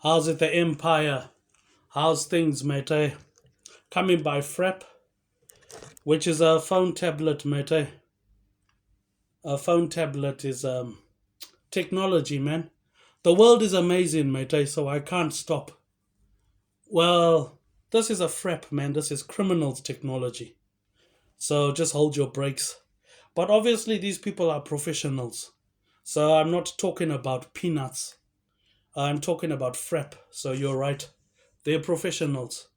How's it, the Empire? How's things, mate? Coming by Frep, which is a phone tablet, mate. A phone tablet is technology, man. The world is amazing, mate. So I can't stop. Well, this is a Frep, man. This is criminals technology. So just hold your brakes. But obviously, these people are professionals. So I'm not talking about peanuts. I'm talking about Frep. So you're right. They're professionals.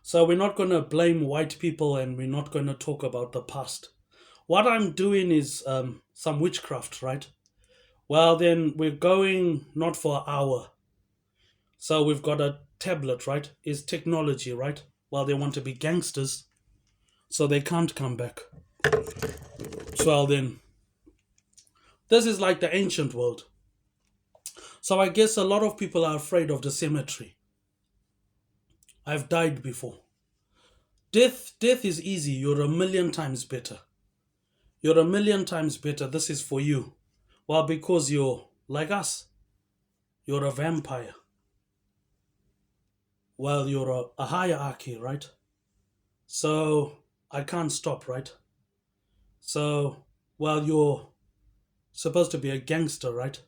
So we're not going to blame white people and we're not going to talk about the past. What I'm doing is some witchcraft, right? Well, then we're going not for an hour. So we've got a tablet, right? Is technology, right? Well, they want to be gangsters, so they can't come back. So then, this is like the ancient world. So I guess a lot of people are afraid of the cemetery. I've died before. Death is easy. You're a million times better. You're a million times better. This is for you. Well, because you're like us. You're a vampire. Well, you're a hierarchy, right? So I can't stop, right? So, well, you're supposed to be a gangster, right?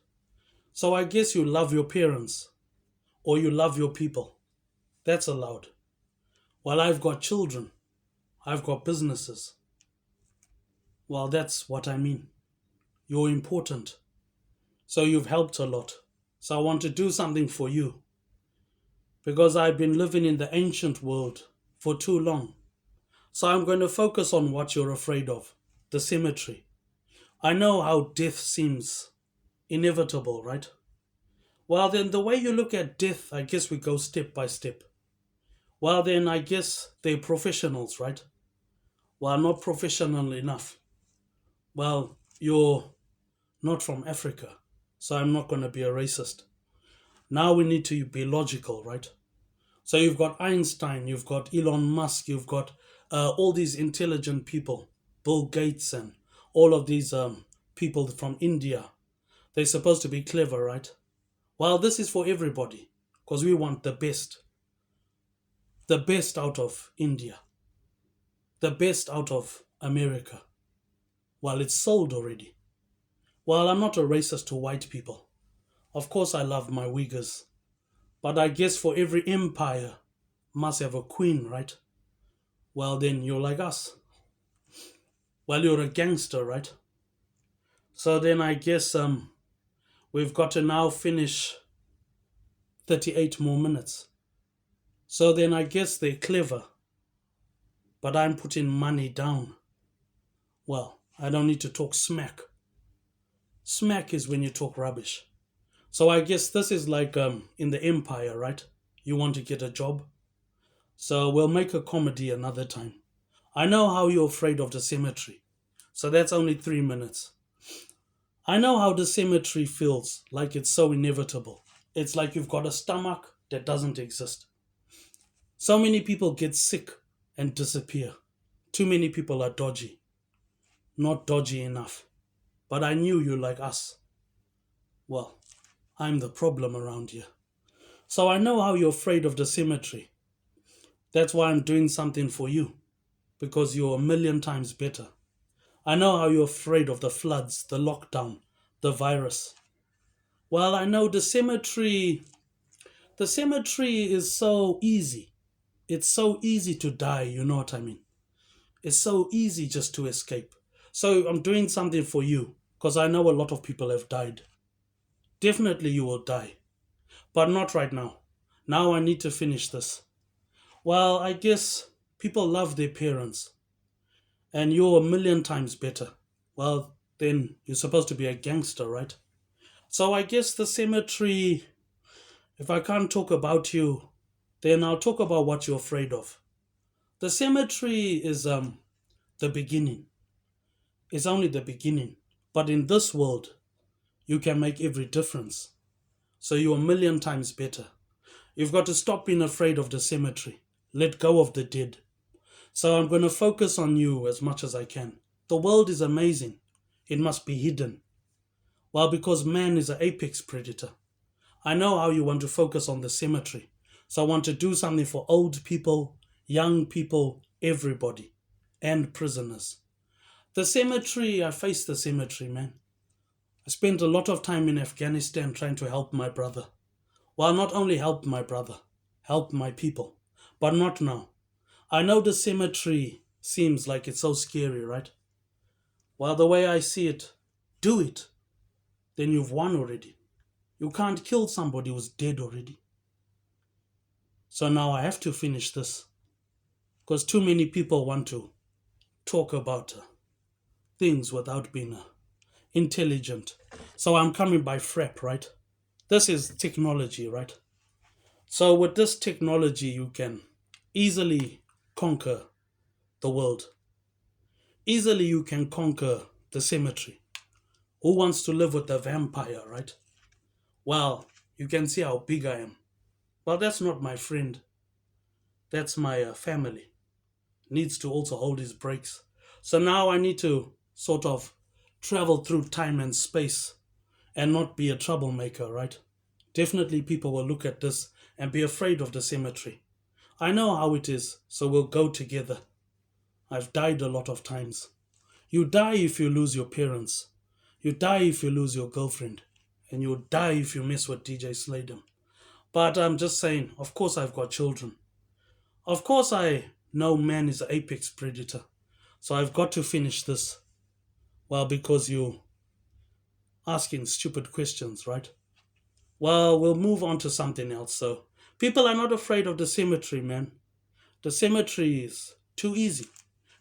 So I guess you love your parents or you love your people. That's allowed. Well, I've got children. I've got businesses. Well, that's what I mean. You're important. So you've helped a lot. So I want to do something for you. Because I've been living in the ancient world for too long. So I'm going to focus on what you're afraid of, the cemetery. I know how death seems inevitable, right? Well, then the way you look at death, I guess we go step by step. Well, then I guess they're professionals, right? Well, not professional enough. Well, you're not from Africa, so I'm not going to be a racist. Now we need to be logical, right? So you've got Einstein, you've got Elon Musk, you've got all these intelligent people, Bill Gates, and all of these people from India. They're supposed to be clever, right? Well, this is for everybody because we want the best out of India, the best out of America. Well, it's sold already. Well, I'm not a racist to white people. Of course, I love my Uyghurs. But I guess for every empire must have a queen, right? Well, then you're like us. Well, you're a gangster, right? So then I guess we've got to now finish 38 more minutes. So then I guess they're clever. But I'm putting money down. Well, I don't need to talk smack. Smack is when you talk rubbish. So I guess this is like in the empire, right? You want to get a job? So we'll make a comedy another time. I know how you're afraid of the cemetery. So that's only 3 minutes. I know how the cemetery feels, like it's so inevitable. It's like you've got a stomach that doesn't exist. So many people get sick and disappear. Too many people are dodgy. Not dodgy enough. But I knew you like us. Well, I'm the problem around here. So I know how you're afraid of the cemetery. That's why I'm doing something for you. Because you're a million times better. I know how you're afraid of the floods, the lockdown, the virus. Well, I know the cemetery is so easy. It's so easy to die, you know what I mean? It's so easy just to escape. So I'm doing something for you because I know a lot of people have died. Definitely you will die. But not right now. Now I need to finish this. Well, I guess people love their parents. And you're a million times better. Well, then you're supposed to be a gangster, right? So I guess the cemetery, if I can't talk about you, then I'll talk about what you're afraid of. The cemetery is the beginning. It's only the beginning. But in this world, you can make every difference. So you're a million times better. You've got to stop being afraid of the cemetery. Let go of the dead. So I'm going to focus on you as much as I can. The world is amazing. It must be hidden. Well, because man is an apex predator. I know how you want to focus on the cemetery. So I want to do something for old people, young people, everybody, and prisoners. The cemetery, I face the cemetery, man. I spent a lot of time in Afghanistan trying to help my brother. Well, not only help my brother, help my people, but not now. I know the cemetery seems like it's so scary, right? Well, the way I see it, do it. Then you've won already. You can't kill somebody who's dead already. So now I have to finish this because too many people want to talk about things without being intelligent. So I'm coming by FREP, right? This is technology, right? So with this technology, you can easily conquer the world. Easily you can conquer the cemetery. Who wants to live with a vampire, right? Well, you can see how big I am. Well, that's not my friend. That's my family. Needs to also hold his brakes. So now I need to sort of travel through time and space and not be a troublemaker, right? Definitely people will look at this and be afraid of the cemetery. I know how it is, so we'll go together. I've died a lot of times. You die if you lose your parents. You die if you lose your girlfriend. And you die if you mess with DJ Sladen. But I'm just saying, of course I've got children. Of course I know man is the apex predator. So I've got to finish this. Well, because you asking stupid questions, right? Well, we'll move on to something else. So people are not afraid of the cemetery, man. The cemetery is too easy.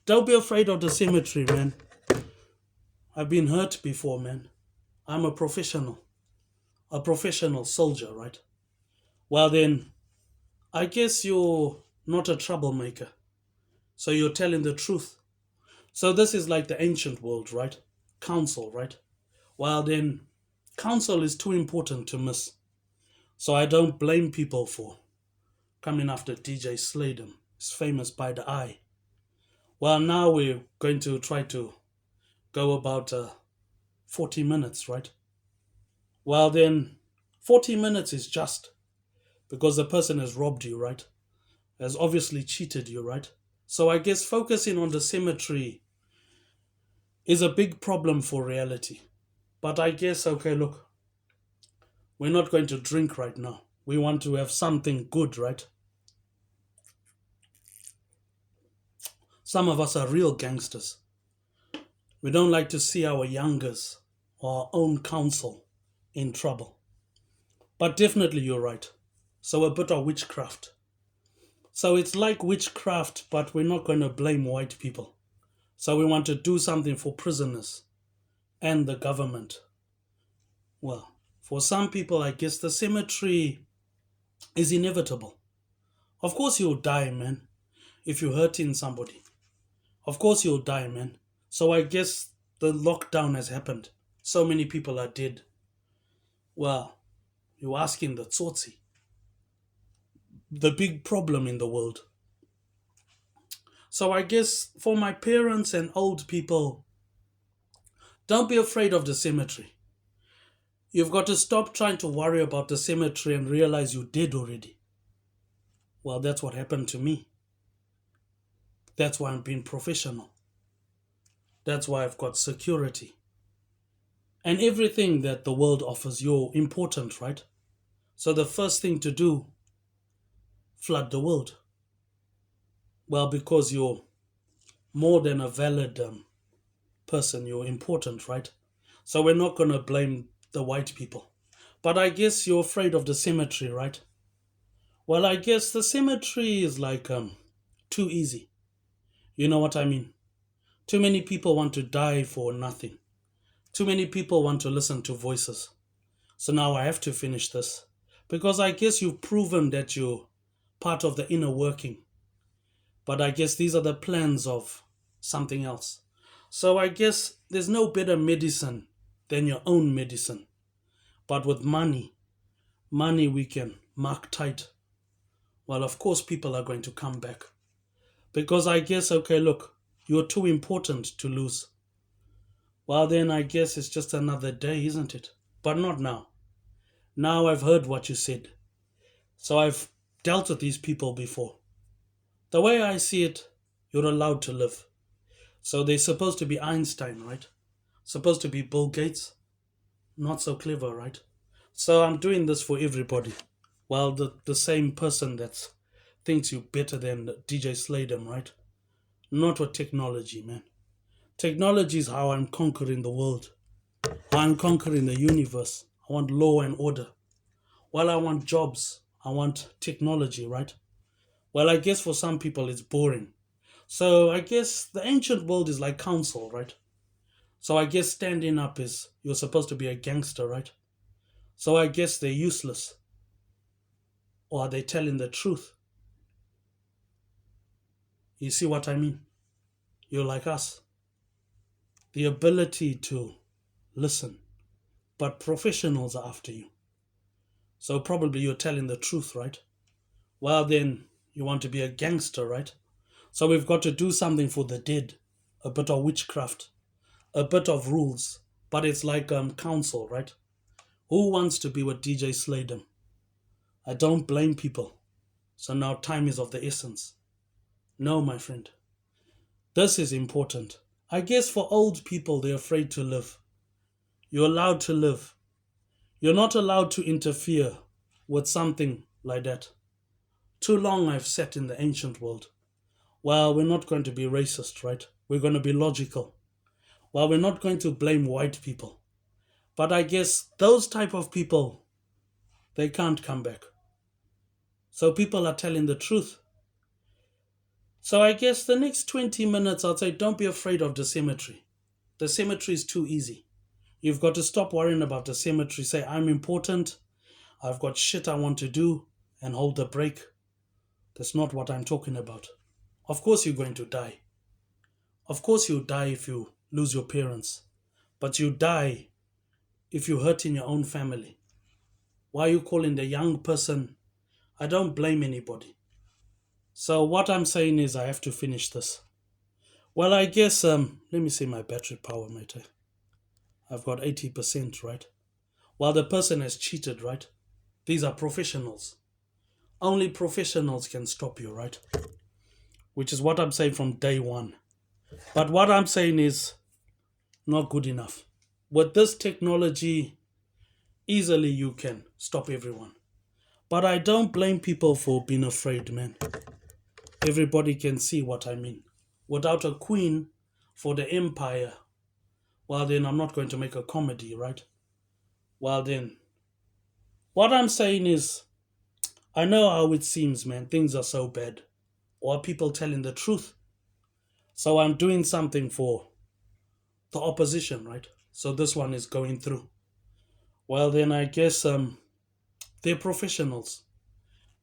Don't be afraid of the cemetery, man. I've been hurt before, man. I'm a professional soldier, right? Well, then, I guess you're not a troublemaker. So you're telling the truth. So this is like the ancient world, right? Council, right? Well, then, council is too important to miss. So I don't blame people for coming after DJ Sladen. He's famous by the eye. Well, now we're going to try to go about 40 minutes, right? Well, then, 40 minutes is just because the person has robbed you, right? Has obviously cheated you, right? So I guess focusing on the cemetery is a big problem for reality. But I guess, okay, look, we're not going to drink right now. We want to have something good, right? Some of us are real gangsters. We don't like to see our youngers or our own council in trouble. But definitely you're right. So a bit of witchcraft. So it's like witchcraft, but we're not going to blame white people. So we want to do something for prisoners and the government. Well, for some people, I guess the cemetery is inevitable. Of course you'll die, man, if you're hurting somebody. Of course you'll die, man. So I guess the lockdown has happened. So many people are dead. Well, you're asking the Tsotsi, the big problem in the world. So I guess for my parents and old people, don't be afraid of the cemetery. You've got to stop trying to worry about the cemetery and realize you're dead already. Well, that's what happened to me. That's why I'm being professional. That's why I've got security. And everything that the world offers, you're important, right? So the first thing to do, flood the world. Well, because you're more than a valid person, you're important, right? So we're not going to blame the white people. But I guess you're afraid of the cemetery, right? Well, I guess the cemetery is like too easy. You know what I mean? Too many people want to die for nothing. Too many people want to listen to voices. So now I have to finish this. Because I guess you've proven that you're part of the inner working. But I guess these are the plans of something else. So I guess there's no better medicine than your own medicine. But with money we can mark tight. Well, of course people are going to come back. Because I guess, okay, look, you're too important to lose. Well, then I guess it's just another day, isn't it? But not now. Now I've heard what you said. So I've dealt with these people before. The way I see it, you're allowed to live. So they're supposed to be Einstein, right? Supposed to be Bill Gates. Not so clever, right? So I'm doing this for everybody. Well, the same person that thinks you better than DJ Sladem, right? Not with technology, man. Technology is how I'm conquering the world. How I'm conquering the universe. I want law and order. Well, I want jobs. I want technology, right? Well, I guess for some people it's boring. So I guess the ancient world is like council, right? So I guess standing up is you're supposed to be a gangster, right? So I guess they're useless. Or are they telling the truth? You see what I mean? You're like us. The ability to listen. But professionals are after you. So probably you're telling the truth, right? Well, then you want to be a gangster, right? So we've got to do something for the dead. A bit of witchcraft. A bit of rules. But it's like council, right? Who wants to be with DJ Sladem? I don't blame people. So now time is of the essence. No, my friend. This is important. I guess for old people, they're afraid to live. You're allowed to live. You're not allowed to interfere with something like that. Too long I've sat in the ancient world. Well, we're not going to be racist, right? We're going to be logical. Well, we're not going to blame white people. But I guess those type of people, they can't come back. So people are telling the truth. So I guess the next 20 minutes, I'll say, don't be afraid of the cemetery. The cemetery is too easy. You've got to stop worrying about the cemetery. Say, I'm important. I've got shit I want to do, and hold the brake. That's not what I'm talking about. Of course, you're going to die. Of course, you die if you lose your parents. But you die if you hurt in your own family. Why are you calling the young person? I don't blame anybody. So what I'm saying is I have to finish this. Well, I guess, let me see my battery power, mate. I've got 80%, right? Well, the person has cheated, right? These are professionals. Only professionals can stop you, right? Which is what I'm saying from day one. But what I'm saying is not good enough. With this technology, easily you can stop everyone. But I don't blame people for being afraid, man. Everybody can see what I mean. Without a queen for the empire, well, then I'm not going to make a comedy, right? Well, then, what I'm saying is, I know how it seems, man. Things are so bad. Or are people telling the truth? So I'm doing something for the opposition, right? So this one is going through. Well, then I guess they're professionals.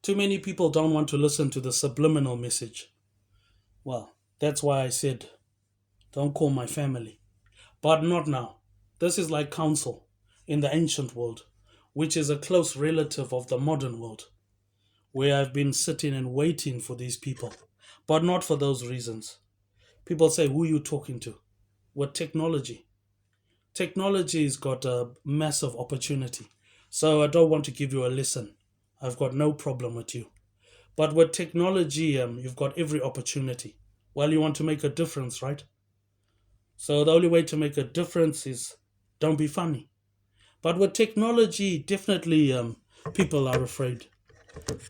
Too many people don't want to listen to the subliminal message. Well, that's why I said, don't call my family. But not now. This is like counsel in the ancient world, which is a close relative of the modern world, where I've been sitting and waiting for these people, but not for those reasons. People say, who are you talking to? With technology. Technology has got a massive opportunity. So I don't want to give you a lesson. I've got no problem with you. But with technology, you've got every opportunity. Well, you want to make a difference, right? So the only way to make a difference is don't be funny. But with technology, definitely people are afraid.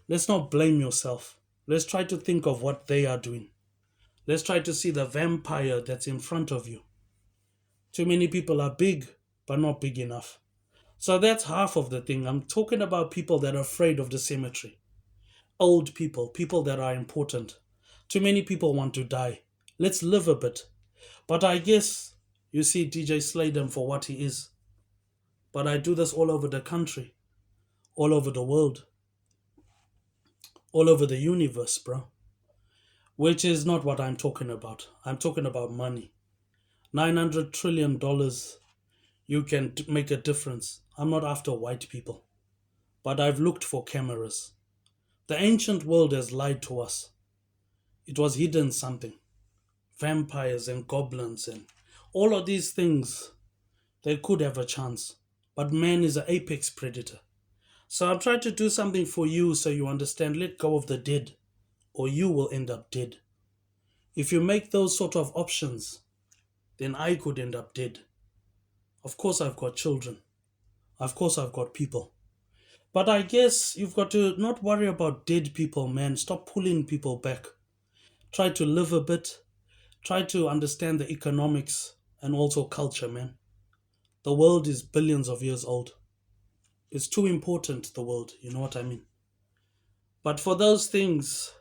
Let's not blame yourself. Let's try to think of what they are doing. Let's try to see the vampire that's in front of you. Too many people are big, but not big enough. So that's half of the thing. I'm talking about people that are afraid of the cemetery. Old people, people that are important. Too many people want to die. Let's live a bit. But I guess you see DJ Sladem for what he is. But I do this all over the country, all over the world, all over the universe, bro. Which is not what I'm talking about. I'm talking about money. $900 trillion, you can make a difference. I'm not after white people. But I've looked for cameras. The ancient world has lied to us. It was hidden something. Vampires and goblins and all of these things, they could have a chance. But man is an apex predator. So I'm trying to do something for you so you understand. Let go of the dead, or you will end up dead. If you make those sort of options, then I could end up dead. Of course, I've got children. Of course, I've got people. But I guess you've got to not worry about dead people, man. Stop pulling people back. Try to live a bit. Try to understand the economics and also culture, man. The world is billions of years old. It's too important, the world. You know what I mean? But for those things,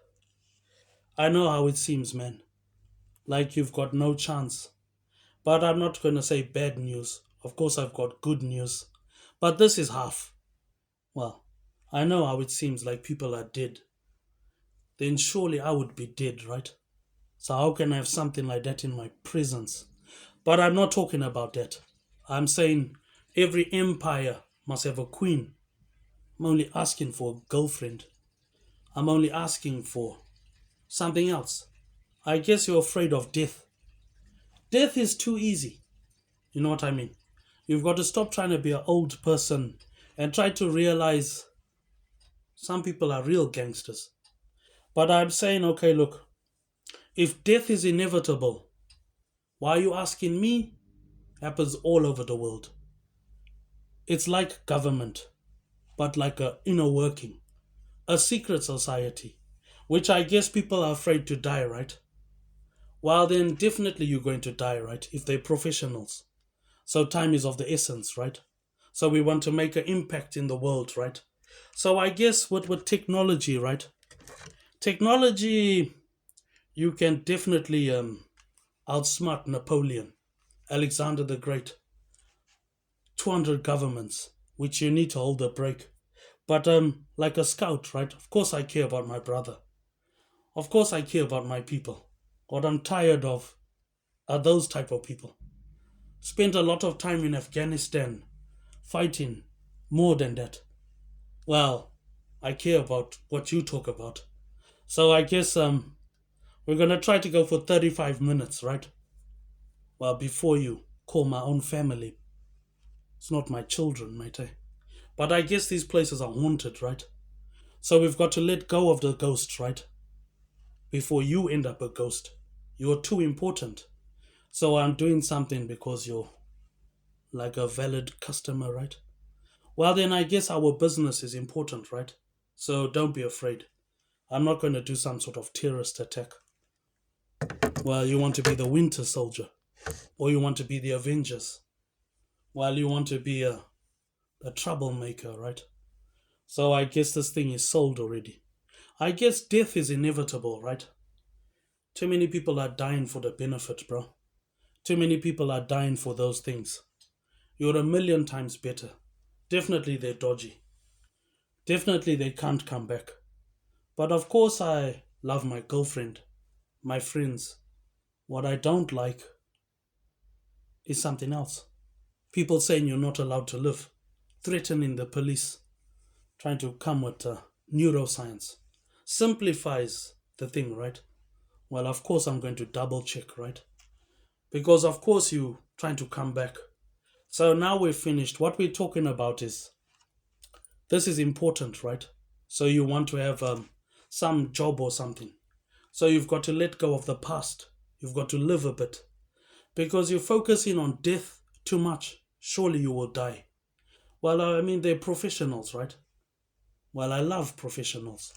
I know how it seems, man. Like you've got no chance. But I'm not going to say bad news. Of course, I've got good news. But this is half. Well, I know how it seems like people are dead. Then surely I would be dead, right? So how can I have something like that in my presence? But I'm not talking about that. I'm saying every empire must have a queen. I'm only asking for a girlfriend. I'm only asking for something else. I guess you're afraid of death. Death is too easy. You know what I mean? You've got to stop trying to be an old person and try to realize some people are real gangsters. But I'm saying, okay, look, if death is inevitable, why are you asking me? Happens all over the world. It's like government, but like a inner working, a secret society, which I guess people are afraid to die, right? Well, then definitely you're going to die, right? If they're professionals. So time is of the essence, right? So we want to make an impact in the world, right? So I guess with technology, right? Technology, you can definitely outsmart Napoleon, Alexander the Great, 200 governments, which you need to hold a break. But like a scout, right? Of course I care about my brother. Of course I care about my people. What I'm tired of are those type of people. Spent a lot of time in Afghanistan fighting more than that. Well, I care about what you talk about. So I guess we're gonna try to go for 35 minutes, right? Well, before you call my own family. It's not my children, mate. But I guess these places are haunted, right? So we've got to let go of the ghosts, right? Before you end up a ghost. You're too important. So I'm doing something because you're like a valid customer, right? Well, then I guess our business is important, right? So don't be afraid. I'm not going to do some sort of terrorist attack. Well, you want to be the Winter Soldier, or you want to be the Avengers. Well, you want to be a troublemaker, right? So I guess this thing is sold already. I guess death is inevitable, right? Too many people are dying for the benefit, bro. Too many people are dying for those things. You're a million times better. Definitely they're dodgy. Definitely they can't come back. But of course I love my girlfriend, my friends. What I don't like is something else. People saying you're not allowed to live, threatening the police, trying to come with neuroscience. Simplifies the thing, right? Well, of course I'm going to double check, right? Because of course you trying to come back. So now we're finished. What we're talking about is this is important, right? So you want to have some job or something. So you've got to let go of the past. You've got to live a bit. Because you're focusing on death too much. Surely you will die. Well, I mean, they're professionals, right? Well, I love professionals.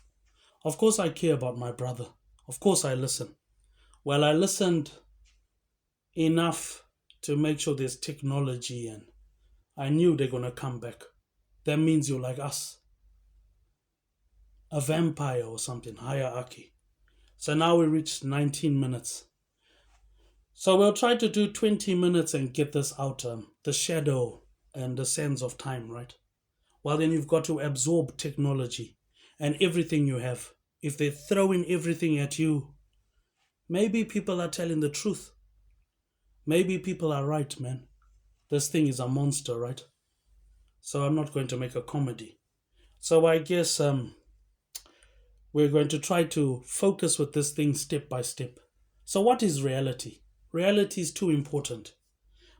Of course, I care about my brother. Of course, I listen. Well, I listened enough to make sure there's technology, and I knew they're going to come back. That means you're like us, a vampire or something, hierarchy. So now we reached 19 minutes. So we'll try to do 20 minutes and get this out, the shadow and the sense of time, right? Well, then you've got to absorb technology and everything you have. If they're throwing everything at you, maybe people are telling the truth. Maybe people are right, man. This thing is a monster, right? So I'm not going to make a comedy. So I guess we're going to try to focus with this thing step by step. So what is reality? Reality is too important.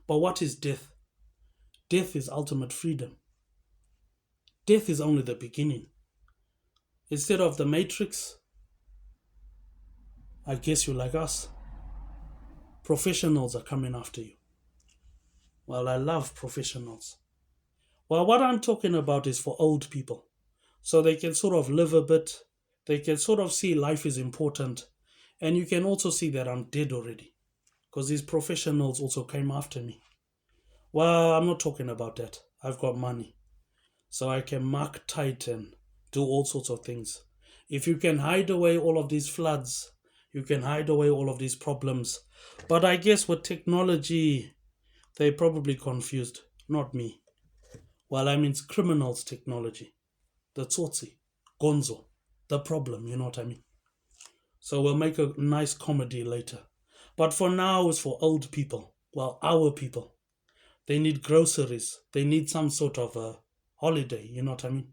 But what is death? Death is ultimate freedom. death is only the beginning. Instead of the Matrix, I guess you like us. Professionals are coming after you. Well, I love professionals. Well, what I'm talking about is for old people. So they can sort of live a bit. They can sort of see life is important. And you can also see that I'm dead already. Because these professionals also came after me. Well, I'm not talking about that. I've got money. So I can mark tight and do all sorts of things. If you can hide away all of these floods, you can hide away all of these problems. But I guess with technology, they probably confused, not me. Well, I mean, it's criminals' technology. The Tsotsi, Gonzo, the problem, you know what I mean? So we'll make a nice comedy later. But for now, it's for old people. Well, our people. They need groceries. They need some sort of a holiday, you know what I mean?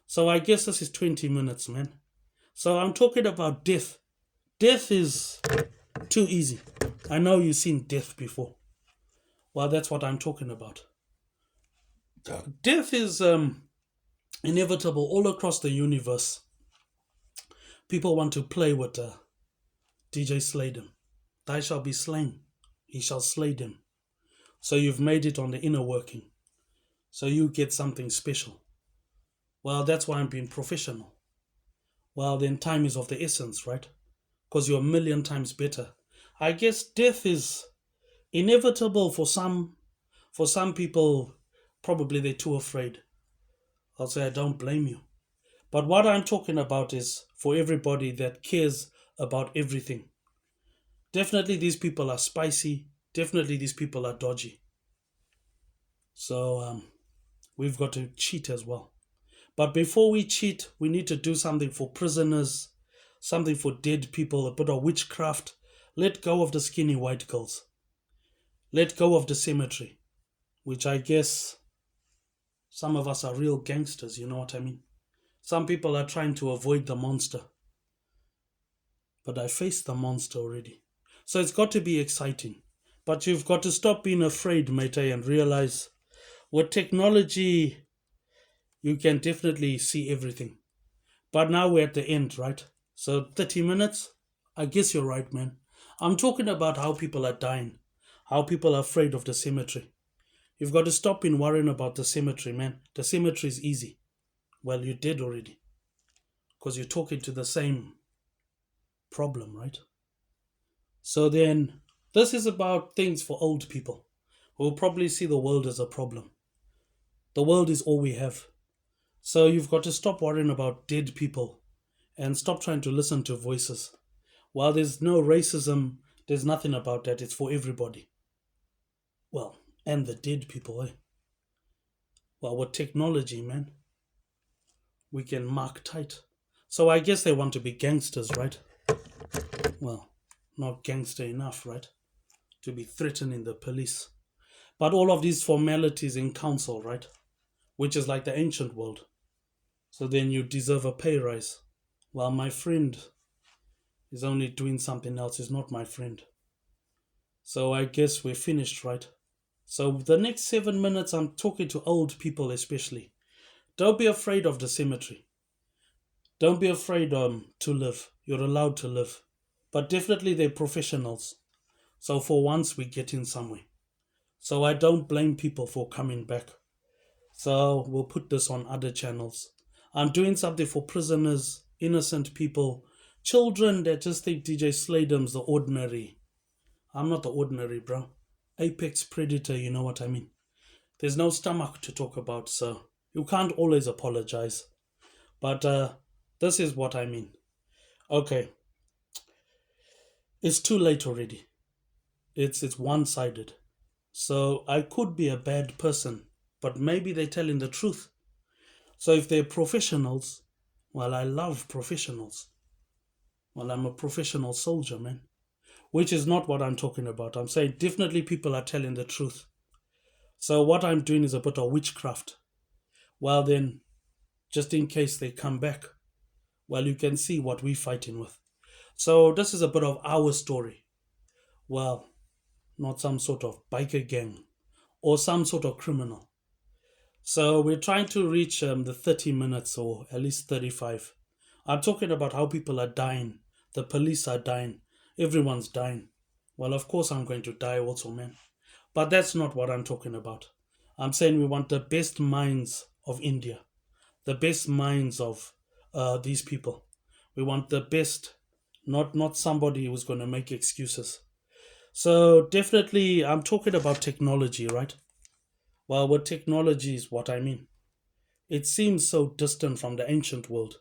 So I guess this is 20 minutes, man. So I'm talking about death. Death is too easy. I know you've seen death before. Well, that's what I'm talking about. Death is inevitable all across the universe. People want to play with DJ slay them. Thy shall be slain. He shall slay them. So you've made it on the inner working. So you get something special. Well, that's why I'm being professional. Well, then time is of the essence, right? Because you're a million times better. I guess death is inevitable for some. For some people, probably they're too afraid. I'll say I don't blame you. But what I'm talking about is for everybody that cares about everything. Definitely these people are spicy. Definitely these people are dodgy. So we've got to cheat as well. But before we cheat, we need to do something for prisoners, something for dead people, a bit of witchcraft. Let go of the skinny white girls. Let go of the cemetery, which I guess some of us are real gangsters, you know what I mean? Some people are trying to avoid the monster. But I faced the monster already. So it's got to be exciting. But you've got to stop being afraid, mate, and realize with technology, you can definitely see everything. But now we're at the end, right? So 30 minutes? I guess you're right, man. I'm talking about how people are dying, how people are afraid of the cemetery. You've got to stop in worrying about the cemetery, man. The cemetery is easy. Well, you did already. Because you're talking to the same problem, right? So then, this is about things for old people who will probably see the world as a problem. The world is all we have. So you've got to stop worrying about dead people and stop trying to listen to voices. While there's no racism, there's nothing about that. It's for everybody. Well, and the dead people, eh? Well, with technology, man, we can mark tight. So I guess they want to be gangsters, right? Well, not gangster enough, right? To be threatening the police. But all of these formalities in council, right? Which is like the ancient world. So then you deserve a pay rise. While my friend is only doing something else, is not my friend. So I guess we're finished, right? So the next 7 minutes, I'm talking to old people especially. Don't be afraid of the cemetery. Don't be afraid to live. You're allowed to live. But definitely they're professionals. So for once, we're getting somewhere. So I don't blame people for coming back. So we'll put this on other channels. I'm doing something for prisoners, innocent people, children that just think DJ Sladum's the ordinary. I'm not the ordinary, bro. Apex predator, you know what I mean? There's no stomach to talk about, so you can't always apologize. But this is what I mean. Okay. It's too late already. It's one-sided. So I could be a bad person, but maybe they're telling the truth. So if they're professionals, well, I love professionals. Well, I'm a professional soldier, man. Which is not what I'm talking about. I'm saying definitely people are telling the truth. So what I'm doing is a bit of witchcraft. Well then, just in case they come back, well, you can see what we're fighting with. So this is a bit of our story. Well, not some sort of biker gang or some sort of criminal. So we're trying to reach the 30 minutes or at least 35. I'm talking about how people are dying. The police are dying. Everyone's dying. Well, of course, I'm going to die also, man. But that's not what I'm talking about. I'm saying we want the best minds of India, the best minds of these people. We want the best, not somebody who's going to make excuses. So definitely, I'm talking about technology, right? Well, with technology is what I mean. It seems so distant from the ancient world.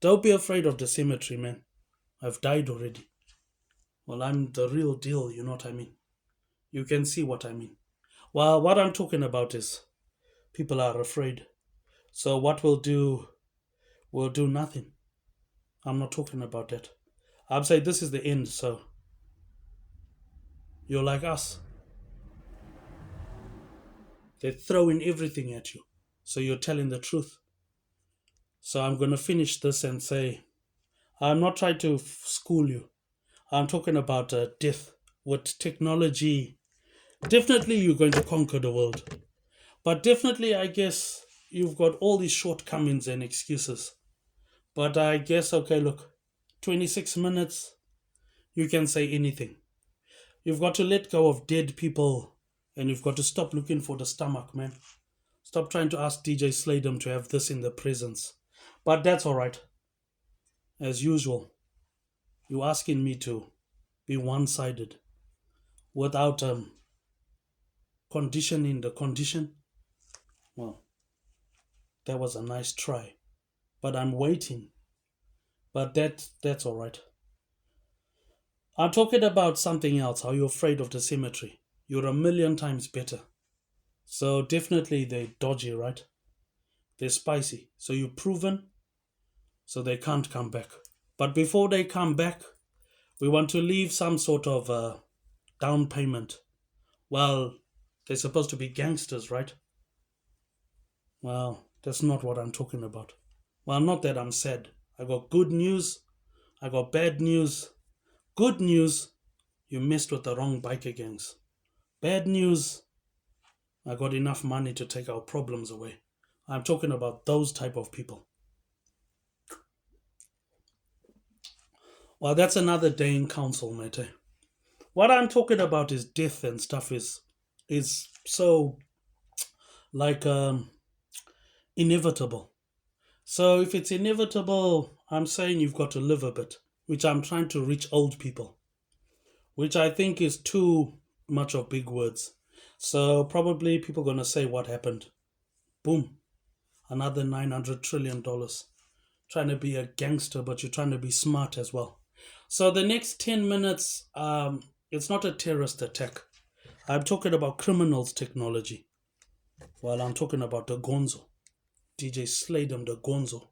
Don't be afraid of the cemetery, man. I've died already. Well, I'm the real deal, you know what I mean? You can see what I mean. Well, what I'm talking about is people are afraid. So what we'll do nothing. I'm not talking about that. I'm saying this is the end, so you're like us. They're throwing everything at you. So you're telling the truth. So I'm going to finish this and say, I'm not trying to school you. I'm talking about death. With technology, definitely you're going to conquer the world. But definitely, I guess you've got all these shortcomings and excuses. But I guess, okay, look, 26 minutes, you can say anything. You've got to let go of dead people and you've got to stop looking for the stomach, man. Stop trying to ask DJ Sladem to have this in the presence. But that's all right. As usual, you asking me to be one sided without conditioning the condition. Well, that was a nice try. But I'm waiting. But that's all right. I'm talking about something else. How you're afraid of the cemetery. You're a million times better. So definitely they're dodgy, right? They're spicy. So you're proven, so they can't come back. But before they come back, we want to leave some sort of down payment. Well, they're supposed to be gangsters, right? Well, that's not what I'm talking about. Well, not that I'm sad. I got good news. I got bad news. Good news, you messed with the wrong biker gangs. Bad news, I got enough money to take our problems away. I'm talking about those type of people. Well, that's another day in council, mate. What I'm talking about is death and stuff is so like inevitable. So if it's inevitable, I'm saying you've got to live a bit, which I'm trying to reach old people, which I think is too much of big words. So probably people gonna say what happened. Boom, another $900 trillion. Trying to be a gangster, but you're trying to be smart as well. So the next 10 minutes, it's not a terrorist attack. I'm talking about criminals technology. While I'm talking about the Gonzo. DJ Sladem the Gonzo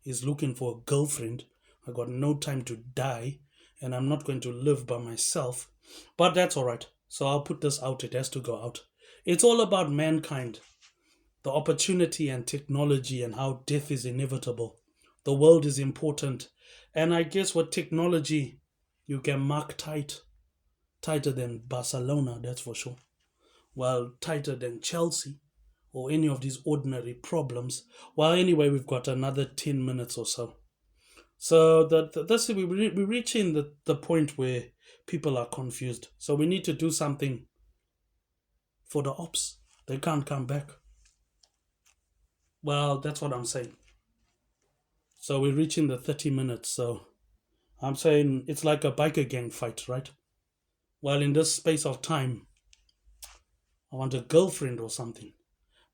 is looking for a girlfriend. I got no time to die, and I'm not going to live by myself. But that's alright. So I'll put this out. It has to go out. It's all about mankind, the opportunity and technology, and how death is inevitable. The world is important. And I guess with technology, you can mark tighter than Barcelona, that's for sure. Well, tighter than Chelsea or any of these ordinary problems. Well, anyway, we've got another 10 minutes or so. So we're reaching the point where people are confused. So we need to do something for the ops. They can't come back. Well, that's what I'm saying. So we're reaching the 30 minutes. So I'm saying it's like a biker gang fight, right? Well, in this space of time, I want a girlfriend or something.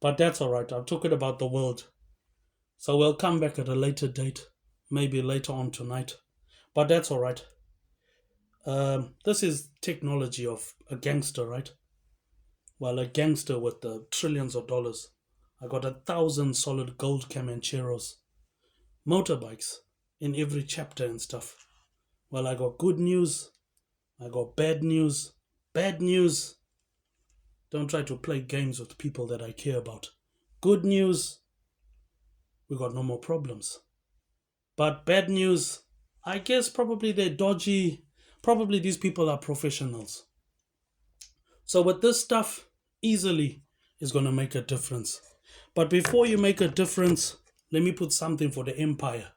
But that's all right. I'm talking about the world. So we'll come back at a later date, maybe later on tonight. But that's all right. This is technology of a gangster, right? Well, a gangster with the trillions of dollars. I got 1,000 solid gold Comancheros, motorbikes in every chapter and stuff. Well, I got good news. I got bad news. Bad news. Don't try to play games with people that I care about. Good news. We got no more problems. But bad news, I guess probably they're dodgy. Probably these people are professionals. So with this stuff, easily is going to make a difference. But before you make a difference, let me put something for the empire.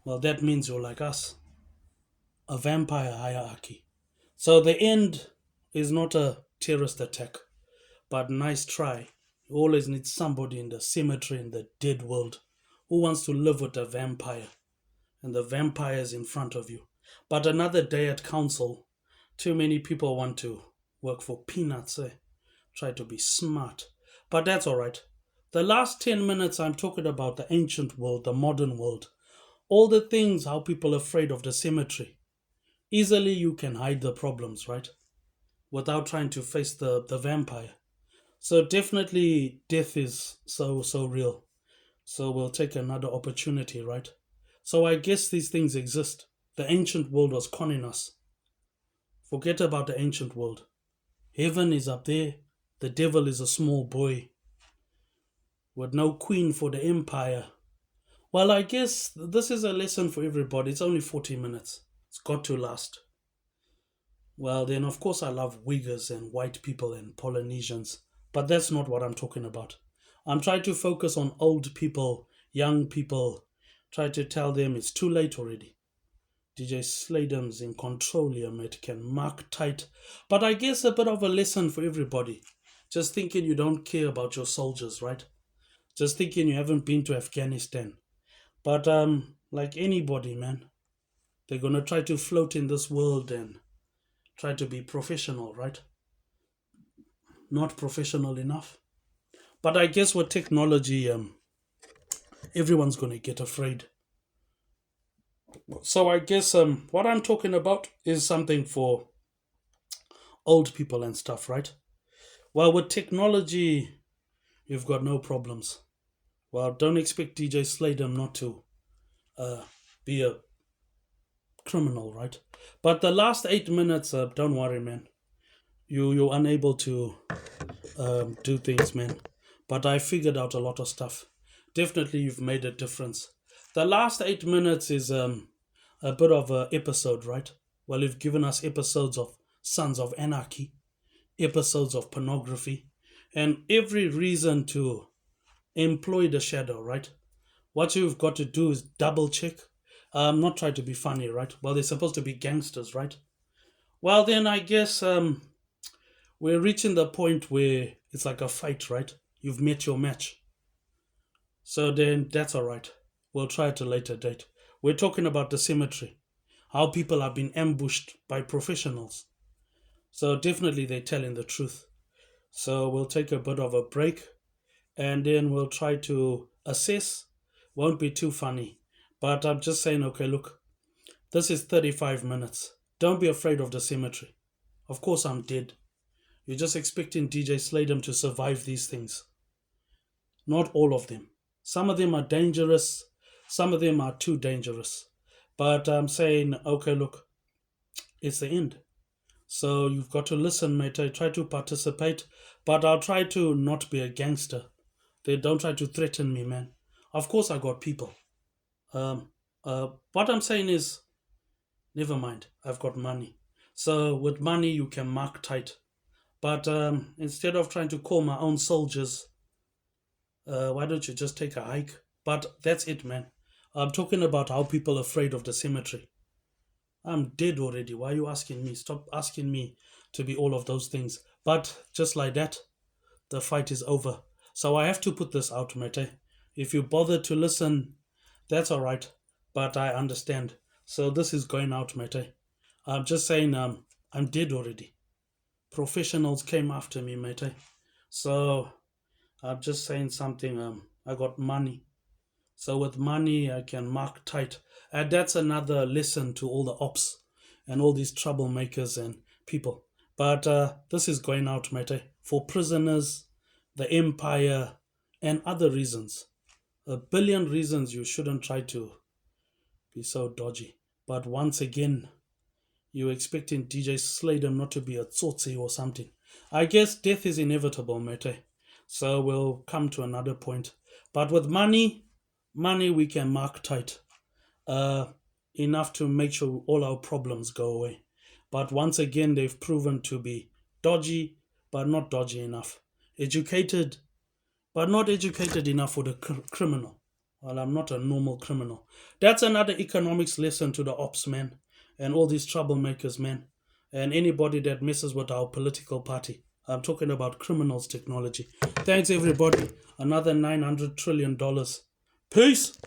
Well, that means you're like us, a vampire hierarchy. So the end is not a terrorist attack, but nice try. You always need somebody in the cemetery in the dead world who wants to live with a vampire, and the vampire is in front of you. But another day at council, too many people want to work for peanuts, try to be smart. But that's all right. The last 10 minutes, I'm talking about the ancient world, the modern world, all the things, how people are afraid of the cemetery. Easily you can hide the problems, right? Without trying to face the vampire. So definitely death is so real. So we'll take another opportunity, right? So I guess these things exist. The ancient world was conning us. Forget about the ancient world. Heaven is up there. The devil is a small boy with no queen for the empire. Well, I guess this is a lesson for everybody. It's only 40 minutes. It's got to last. Well, then, of course, I love Uyghurs and white people and Polynesians, but that's not what I'm talking about. I'm trying to focus on old people, young people, try to tell them it's too late already. DJ Sladham's in control here, mate, can mark tight. But I guess a bit of a lesson for everybody. Just thinking you don't care about your soldiers, right? Just thinking you haven't been to Afghanistan. But like anybody, man, they're gonna try to float in this world and try to be professional, right? Not professional enough. But I guess with technology, everyone's gonna get afraid. So I guess what I'm talking about is something for old people and stuff, right? Well, with technology, you've got no problems. Well, don't expect DJ Sladham not to uh, be a criminal, right? But the last 8 minutes, don't worry, man. You're unable to do things, man. But I figured out a lot of stuff. Definitely, you've made a difference. The last 8 minutes is a bit of a episode, right? Well, you've given us episodes of Sons of Anarchy, episodes of pornography, and every reason to employ the shadow, right? What you've got to do is double check. Not try to be funny, right? Well, they're supposed to be gangsters, right? Well, then I guess we're reaching the point where it's like a fight, right? You've met your match. So then that's all right. We'll try at a later date. We're talking about the cemetery, how people have been ambushed by professionals. So definitely they're telling the truth. So we'll take a bit of a break and then we'll try to assess. Won't be too funny. But I'm just saying, okay, look, this is 35 minutes. Don't be afraid of the cemetery. Of course, I'm dead. You're just expecting DJ Sladham to survive these things. Not all of them. Some of them are dangerous, some of them are too dangerous. But I'm saying, okay, look, it's the end. So you've got to listen, mate. I try to participate, but I'll try to not be a gangster. They don't try to threaten me, man. Of course, I got people. Um, what I'm saying is, never mind. I've got money. So with money, you can mark tight. But instead of trying to call my own soldiers, why don't you just take a hike? But that's it, man. I'm talking about how people are afraid of the cemetery. I'm dead already. Why are you asking me? Stop asking me to be all of those things. But just like that, the fight is over. So I have to put this out, mate. If you bother to listen, that's all right. But I understand. So this is going out, mate. I'm just saying I'm dead already. Professionals came after me, mate. So I'm just saying something. I got money. So with money, I can mark tight. And that's another lesson to all the ops and all these troublemakers and people. But this is going out, mate. For prisoners, the empire, and other reasons. A billion reasons you shouldn't try to be so dodgy. But once again, you're expecting DJ Sladham not to be a tsotsi or something. I guess death is inevitable, mate. So we'll come to another point. But with money we can mark tight. Uh, Enough to make sure all our problems go away. But once again, they've proven to be dodgy, but not dodgy enough. educated, but not educated enough for the criminal. Well, I'm not a normal criminal. That's another economics lesson to the ops, man, and all these troublemakers, man, and anybody that messes with our political party. I'm talking about criminals technology. Thanks, everybody. Another $900 trillion. Peace.